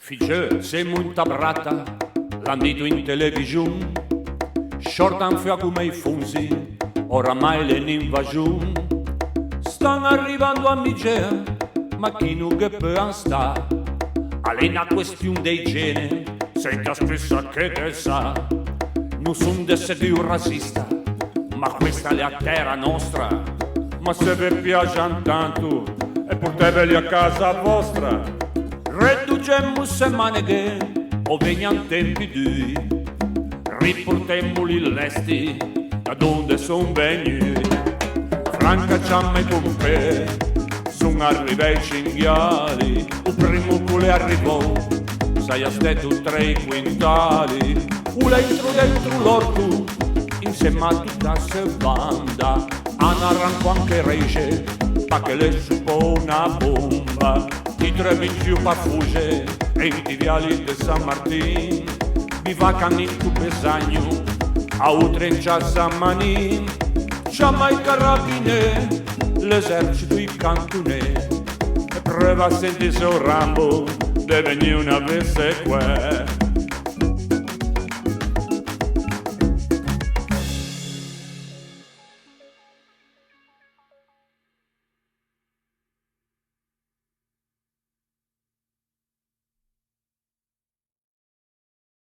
Figlio, sei molto brata, l'han detto in televisione, shortan fia come i funzi, oramai le l'invasione. Stanno arrivando a Migea, ma chi non che può sta? È una questione di igiene, senta spesso che te sa. Non sono di essere un razzista, ma questa è la terra nostra. Ma se vi piacciono tanto, e portateli a casa vostra. Riducemmo se maneghe, o vegnan tempi dui. Riportemoli l'esti, da dove son venuti. Franca ciamma e compè, sono arrivati i cinghiali. Il primo che le arrivò, sai a stato 3 quintali. Dentro l'orto, insieme a tutta se banda. Hanno arranco anche rece, pa che le supo una bomba. Ti trevi più pa fugge, e in viali di San Martin. Viva canito besagno, a utrencia San Manin. Chiama i carabinieri, l'esercito i cantonè. E prova a sentire se un Rambo, deve venire una vese qua.